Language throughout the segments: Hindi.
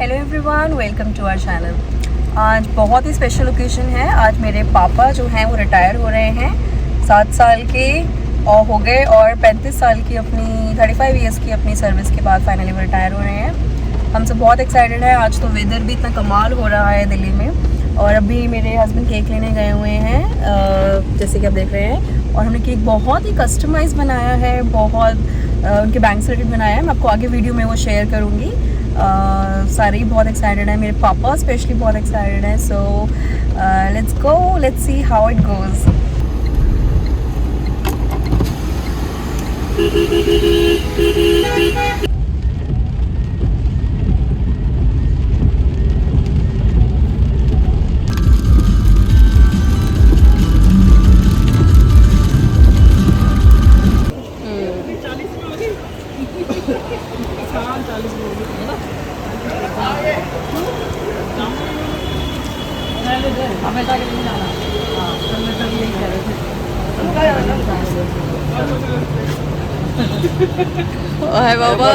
Hello everyone, welcome to our channel. आज बहुत ही स्पेशल ओकेजन है। आज मेरे पापा जो हैं वो रिटायर हो रहे हैं। 7 साल के और हो गए और 35 साल की अपनी 35 ईयर्स की अपनी सर्विस के बाद फाइनली वो रिटायर हो रहे हैं। हम सब बहुत एक्साइटेड हैं। आज तो वेदर भी इतना कमाल हो रहा है दिल्ली में। और अभी मेरे हस्बैंड केक लेने गए हुए हैं, जैसे कि आप देख रहे हैं। और हमने केक बहुत ही कस्टमाइज़ बनाया है, बहुत उनके बैंक से रिलेटेड बनाया है। मैं आपको आगे वीडियो में वो शेयर करूँगी। सारे ही बहुत एक्साइटेड हैं, मेरे पापा स्पेशली बहुत एक्साइटेड हैं। So let's go, let's see how it goes. Hi बाबा।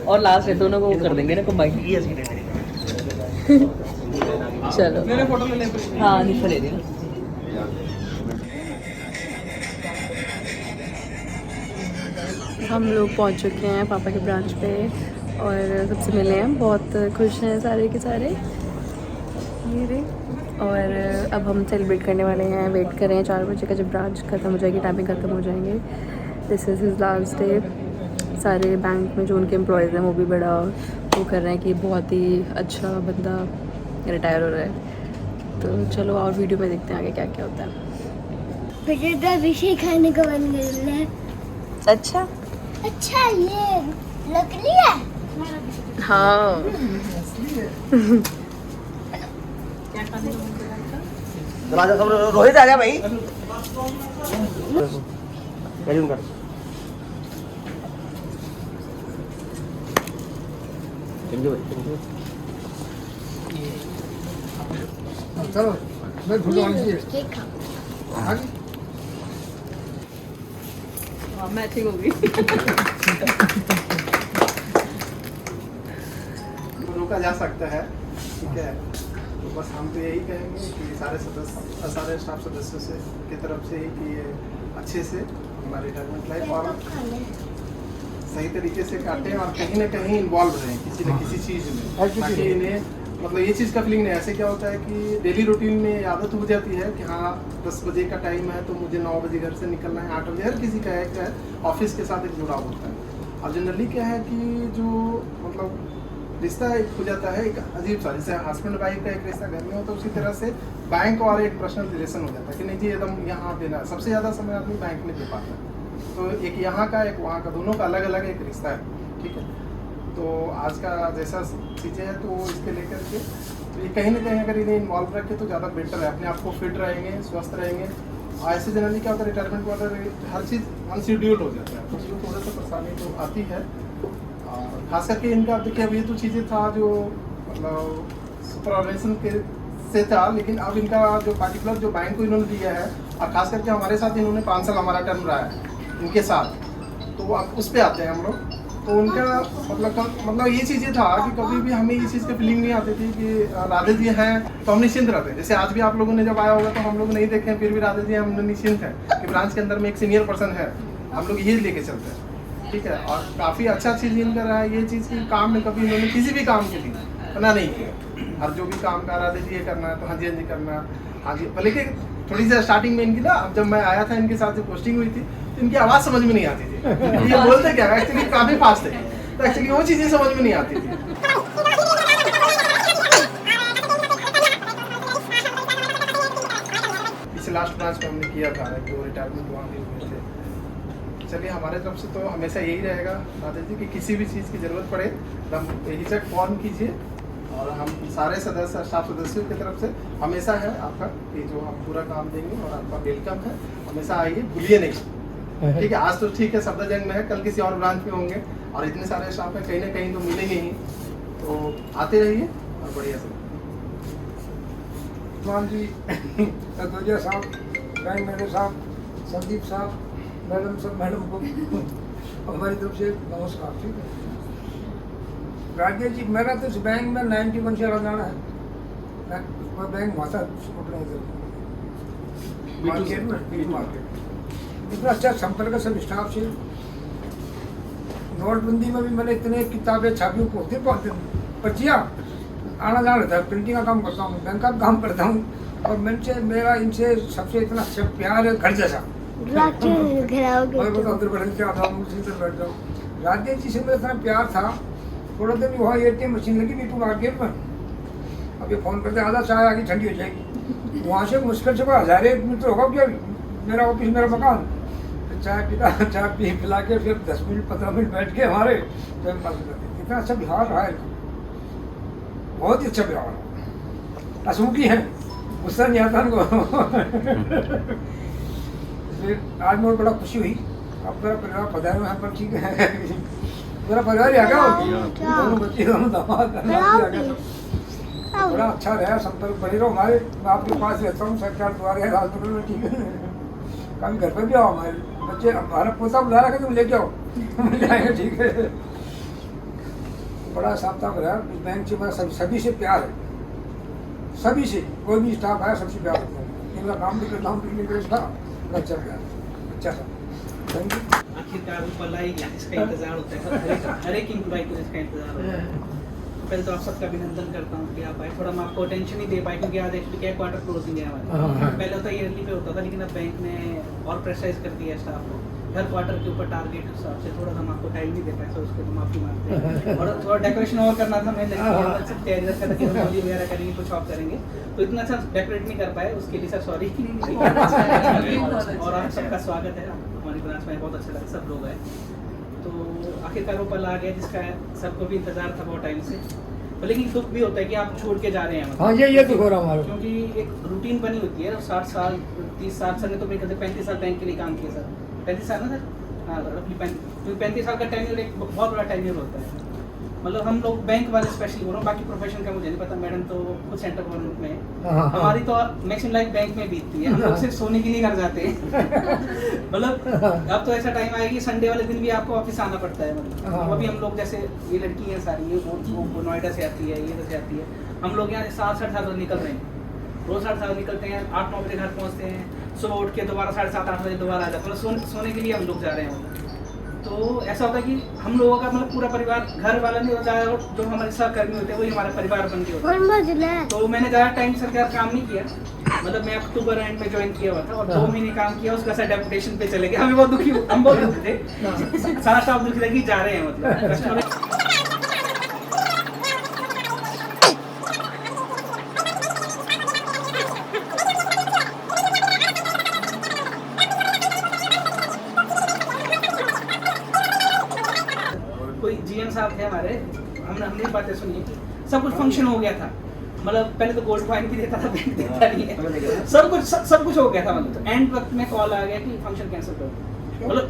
और लास्ट है दोनों को वो कर देंगे ना कंबाइन। चलो मेरे फोटो ले ले। हाँ निशा ले लेना। हम लोग पहुंच चुके हैं पापा के ब्रांच पे और सबसे मिले हैं। बहुत खुश हैं सारे के सारे मेरे। और अब हम सेलिब्रेट करने वाले हैं। वेट कर रहे हैं 4 बजे का, जब ब्रांच ख़त्म हो जाएगी, टाइमिंग ख़त्म हो जाएंगे। This is his last day. सारे बैंक में जो उनके एम्प्लॉयज़ हैं वो भी बड़ा वो कर रहे हैं कि बहुत ही अच्छा बंदा रिटायर हो रहा है। तो चलो और वीडियो में देखते हैं आगे क्या क्या होता है। विषय खाने का मन कर रहा है। अच्छा अच्छा, ये नकली है। हाँ। रोहित आ गया भाई। चलो मैं केक खा। हाँ मैचिंग होगी। रोका जा सकता है, ठीक है। तो बस हम तो यही कहेंगे कि सारे स्टाफ सदस्यों से की तरफ से ही कि ये अच्छे से हमारी रिटायरमेंट लाइफ और सही तरीके से काटें और कहीं ना कहीं इन्वॉल्व रहें किसी न किसी चीज़ में, ताकि इन्हें मतलब ये चीज़ का फीलिंग नहीं। ऐसे क्या होता है कि डेली रूटीन में आदत हो जाती है कि हाँ 10 बजे का टाइम है तो मुझे 9 बजे घर से निकलना है, 8 बजे। हर किसी का एक ऑफिस के साथ एक जुड़ाव होता है। और जनरली क्या है कि जो मतलब रिश्ता एक हो जाता है एक अजीब सा, जैसे हस्बैंड वाइफ का एक रिश्ता घर में होता है, उसी तरह से बैंक और एक पर्सनल रिलेशन हो जाता है कि नहीं जी एकदम यहाँ देना। सबसे ज़्यादा समय आदमी बैंक में दे पाता है। तो एक यहाँ का एक वहाँ का, दोनों का अलग अलग एक रिश्ता है, ठीक है। तो आज का जैसा चीज़ें हैं तो इसके लेकर के तो ये कहीं ना कहीं अगर इन्हें इन्वॉल्व रखें तो ज़्यादा बेटर है। अपने आप को फिट रहेंगे, स्वस्थ रहेंगे। और ऐसे जनरली क्या होता है रिटायरमेंट के बाद हर चीज़ अनशेड्यूल हो जाता है, तो उसमें थोड़ा सा परेशानी तो आती है। और खास करके इनका देखिए अब ये तो चीज़ें था जो मतलब सुपरवाइजेशन के से था, लेकिन अब इनका जो पार्टिकुलर जो बैंक को इन्होंने दिया है और खास करके हमारे साथ इन्होंने 5 साल हमारा टर्म रहा है इनके साथ, तो अब उस पर आते हैं हम लोग। तो उनका मतलब ये चीज़ें था कि कभी भी हमें ये चीज़ की फीलिंग नहीं आती थी कि राधे जी हैं तो हम निश्चिंत रहते हैं। जैसे आज भी आप लोगों ने जब आया होगा तो हम लोग नहीं देखे हैं, फिर भी राधे जी हम निश्चिंत हैं कि ब्रांच के अंदर में एक सीनियर पर्सन है, हम लोग ये लेके चलते हैं, ठीक है। और काफ़ी अच्छा चीज़ इनका रहा है ये चीज़ की काम में कभी इन्होंने किसी भी काम के लिए मना नहीं किया। और जो भी काम का राधे जी ये करना है तो हाँ जी करना, हाँ जी। भले कि थोड़ी सी स्टार्टिंग में इनकी ना, जब मैं आया था इनके साथ जो पोस्टिंग हुई थी तो इनकी आवाज़ समझ में नहीं आती थी। ये बोलते क्या एक्चुअली काफ़ी फास्ट है, तो एक्चुअली वो चीज़ें समझ में नहीं आती थी। इसे लास्ट ब्रांच में हमने किया था जो रिटायरमेंट वहाँ भी हुए थे। चलिए हमारे तरफ से तो हमेशा यही रहेगा राधे जी कि किसी भी चीज़ की ज़रूरत पड़े तो हम हिचक फोन कीजिए। और हम सारे सदस्य स्टाफ सदस्यों की तरफ से हमेशा है आपका ये जो हम पूरा काम देंगे और आपका वेलकम है। हमेशा आइए, भूलिए नहीं, ठीक है। आज तो ठीक है सफदरजंग में है, कल किसी और ब्रांच में होंगे और इतने सारे स्टाफ है, कहीं ना कहीं तो मिलेंगे ही। तो आते रहिए और बढ़िया से। मान जी साहब बैंक मैनेजर साहब, संदीप साहब, मैडम सब मैडम को हमारी तरफ से नमस्कार। ठीक है राजेश जी, मेरा तो इस बैंक में 91 से जाना है। मैं बैंक वहाँ था अपने इधर मार्केट में, बीच मार्केट। इतना अच्छा संपर्क सब स्टाफ से। नोटबंदी में भी मैंने इतने किताबें छापी, पोते पर्चियाँ आना जाना रहता है। प्रिंटिंग का काम करता हूँ, बैंक का काम करता हूँ, और मेरा इनसे सबसे इतना अच्छा प्यार है, घर जैसा। बैठ जाओ। राजेश जी से मेरा इतना प्यार था, थोड़ा दिन वहाँ ATM मशीन लगी भी मार्केट में। अब ये फ़ोन करते आधा चाय आगे ठंडी हो जाएगी। वहाँ से मुश्किल से 1000 मीटर होगा क्या, मेरा ऑफिस मेरा मकान। चाय पी पिला के फिर 10 मिनट 15 मिनट बैठ के हमारे तो इतना अच्छा बिहार रहा है, बहुत ही अच्छा बिहार है। हंसमुखी है, गुस्सा नहीं आता उनको। इसलिए आज मुझे बड़ा खुशी हुई। अब मेरा परिवार पधारे में पर ठीक है, मेरा परिवार आ गया, दोनों बच्चे दोनों दामाद आ गया। बड़ा अच्छा रहा, संपर्क बने रहो हमारे। मैं आपके पास रहता हूँ, सरकार द्वारा है राजपुर में। ठीक है, कभी घर पर भी आओ, हमारे बच्चे हमारा पोता बुला रहा है, तुम लेके आओ, मिल जाएंगे। ठीक है, बड़ा साफ साफ रहा। इस बैंक से मेरा सभी से प्यार है, सभी से। कोई भी स्टाफ आया सबसे प्यार होता है। इनका काम भी करता हूँ, अच्छा प्यार, अच्छा सा। Thank you. आखिरकार वो पल आई गया जिसका इंतजार होता है, हर एक एम्प्लॉय को जिसका इंतजार होता है। पहले तो आप सबका अभिनंदन करता हूँ कि आप आए। थोड़ा मैं आपको टेंशन नहीं दे पाए क्योंकि आज एक्चुअली क्या क्वार्टर क्लोजिंग है हमारे। पहले होता ईयरली पे होता था, लेकिन अब बैंक ने और प्रेशराइज कर दिया स्टाफ को। हर क्वार्टर के ऊपर टारगेट हिसाब से थोड़ा हम आपको टाइम नहीं दे पाए, तो उसके लिए माफी मांगते हैं। और थोड़ा डेकोरेशन और करना था, मैं तैयारी रखा था कि हम होली वगैरह करेंगे, कुछ और करेंगे, तो इतना अच्छा डेकोरेट नहीं कर पाए, उसके लिए सर सॉरी। और आप सबका स्वागत है हमारी ब्रांच में, बहुत अच्छा लगा, सब लोग आए। तो आखिरकार वो पल आ गया जिसका सबको भी इंतजार था बहुत टाइम से। लेकिन दुख भी होता है कि आप छोड़ के जा रहे हैं। हाँ, ये तो हो रहा हमारा, क्योंकि एक रूटीन बनी होती है। 60 साल 30 साल सर ने तो मेरे 35 साल बैंक के लिए काम किया सर। 35 साल ना सर? हाँ, 35 साल का टेन्योर एक बहुत बड़ा टेन्योर होता है। मतलब हम लोग बैंक वाले स्पेशली बोल रहा हूँ, बाकी प्रोफेशन का मुझे नहीं पता। मैडम तो खुद सेंटर गवर्नमेंट में है, हमारी तो मैक्सिमम लाइफ बैंक में बीतती है। हम लोग सिर्फ सोने के लिए घर जाते हैं। मतलब अब तो ऐसा टाइम आएगा कि संडे वाले दिन भी आपको ऑफिस आना पड़ता है। मतलब अभी हम लोग जैसे ये लड़की है सारी, ये वो नोएडा से आती है, ये से आती है। हम लोग यहाँ 7-8 बजे निकल रहे हैं, रोज 7 बजे निकलते हैं, 8-9 बजे घर पहुँचते हैं, सुबह उठ के दोबारा 7:30-8 बजे दोबारा आ जाते हैं। मतलब सोने के लिए हम लोग जा रहे हैं। तो ऐसा होता है कि हम लोगों का मतलब पूरा परिवार, घर वाला नहीं होता है, जो हमारे सहकर्मी होते हैं वही हमारा परिवार बन के होता है। तो मैंने ज़्यादा टाइम सरकार काम नहीं किया। मतलब मैं अक्टूबर एंड में ज्वाइन किया हुआ था और 2 महीने काम किया, उसका सर डेपुटेशन पे चले गए। हमें बहुत दुखी, हम बहुत दुखी थे, सारा स्टाफ दुखी था कि जा रहे हैं। मतलब कोई GM साहब थे हमारे, हमने बातें सुनी, सब कुछ फंक्शन हो गया था। मतलब पहले तो गोल्ड कॉइन भी देता था, बैंक देता नहीं है, सब कुछ हो गया था। मतलब तो एंड वक्त में कॉल आ गया कि फंक्शन कैंसिल करो। मतलब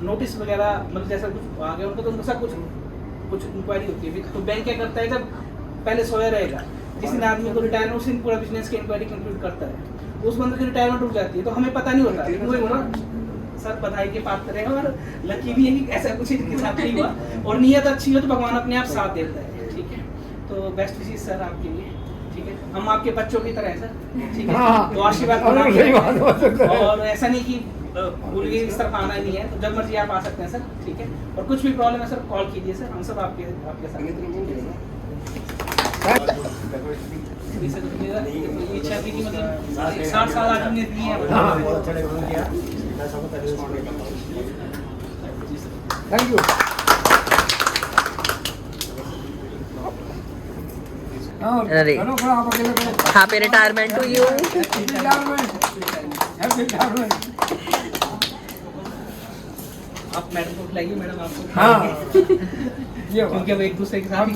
नोटिस वगैरह, मतलब जैसा कुछ आ गया उनको, तो उनको सब कुछ इंक्वायरी होती है। तो बैंक क्या करता है, जब पहले सोया रहेगा, जिस दिन आदमी को रिटायरमेंट, उस दिन पूरा बिजनेस की इंक्वायरी कंप्लीट करता है, उस बंदे की रिटायरमेंट रुक जाती है, तो हमें पता नहीं होता। वही बोला सर, बधाई के पात्र हैं, और लकी भी है कि ऐसा कुछ इनके साथ नहीं हुआ, और नियत अच्छी हो तो भगवान अपने आप साथ देता है। ठीक है, तो बेस्ट विशेस सर आपके लिए। ठीक है, हम आपके बच्चों की तरह हैं सर। ठीक है, तो आशीर्वाद और ऐसा नहीं कि भूल गए, इस तरफ आना नहीं है, तो जब मर्जी आप आ सकते हैं सर। ठीक है, और कुछ भी प्रॉब्लम है सर कॉल कीजिए सर, हम सब आपके साथ। इच्छा थी कि मतलब 60 साल आज हमने दिए हैं। Thank you. अरे हैप्पी रिटायरमेंट टू यू। आप मैडम को खिलाइए, मैडम आपको। हाँ, क्योंकि अब एक दूसरे के साथ ही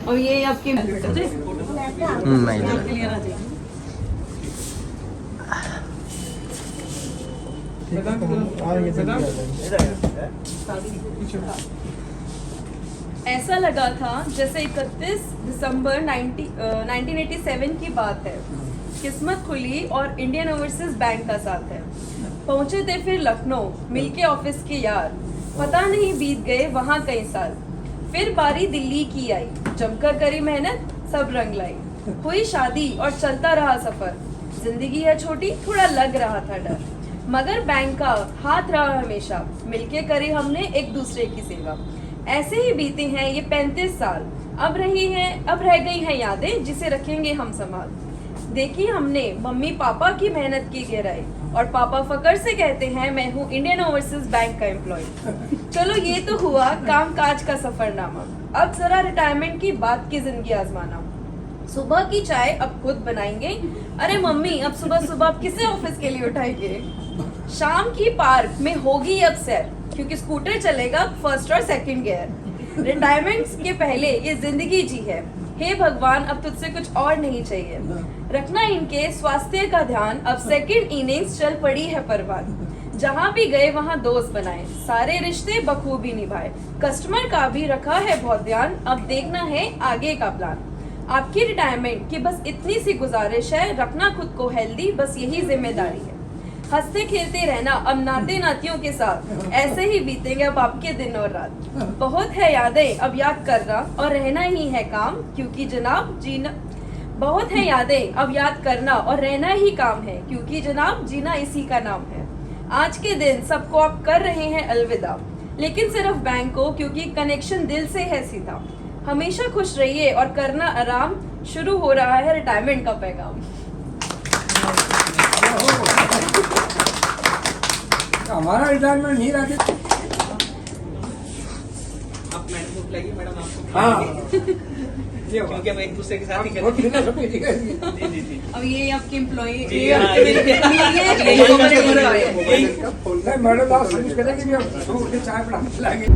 और ये आपके ऐसा लगा था जैसे 31 दिसंबर 1987 की बात है। किस्मत खुली और इंडियन ओवरसीज बैंक का साथ है। पहुंचे थे फिर लखनऊ, मिलके ऑफिस के यार, पता नहीं बीत गए वहाँ कई साल। फिर बारी दिल्ली की आई, जमकर करी मेहनत सब रंग लाई। हुई शादी और चलता रहा सफर, जिंदगी है छोटी थोड़ा लग रहा था डर, मगर बैंक का हाथ रहा हमेशा, मिलके करी हमने एक दूसरे की सेवा। ऐसे ही बीते हैं ये 35 साल, अब रह गई हैं यादें जिसे रखेंगे हम संभाल। देखी हमने मम्मी पापा की मेहनत की गहराई, और पापा फकर से कहते हैं मैं हूँ इंडियन ओवरसीज बैंक का एम्प्लॉय। चलो ये तो हुआ काम काज का सफरनामा, अब जरा रिटायरमेंट की बात की जिंदगी आजमाना। सुबह की चाय अब खुद बनाएंगे, अरे मम्मी अब सुबह सुबह आप किसे ऑफिस के लिए उठाएंगे। शाम की पार्क में होगी अब सैर, क्योंकि स्कूटर चलेगा फर्स्ट और सेकंड गियर। रिटायरमेंट के पहले ये जिंदगी जी है, हे भगवान अब तुझसे कुछ और नहीं चाहिए। रखना इनके स्वास्थ्य का ध्यान, अब सेकंड इनिंग्स चल पड़ी है परवान। जहाँ भी गए वहाँ दोस्त बनाए, सारे रिश्ते बखूबी निभाए। कस्टमर का भी रखा है बहुत ध्यान, अब देखना है आगे का प्लान। आपकी रिटायरमेंट की बस इतनी सी गुजारिश है, रखना खुद को हेल्दी बस यही जिम्मेदारी है। हंसते खेलते रहना अब नाते नातियों के साथ, ऐसे ही बीतेंगे अब आपके दिन और रात। बहुत है यादें अब याद करना और रहना ही है काम, क्योंकि जनाब जीना बहुत है यादें अब याद करना और रहना ही काम है, क्योंकि जनाब जीना इसी का नाम है। आज के दिन सबको आप कर रहे हैं अलविदा, लेकिन सिर्फ बैंक को, क्योंकि कनेक्शन दिल से है सीधा। हमेशा खुश रहिए और करना आराम, शुरू हो रहा है रिटायरमेंट का पैगाम। हमारा रिटायरमेंट नहीं रहा। आप मैडम को बुलाइए, मैडम आपको हाँ। बुलाएंगे। क्योंकि हम एक दूसरे के साथ ही बहुत करेंगे। सब कुछ ठीक है। जी जी जी अब ये आपके एम्प्लॉय जी, हाँ, ये- मैडम आप सर्विस करेंगे, भी हम सुबह उठ के चाय बना के लाएंगे।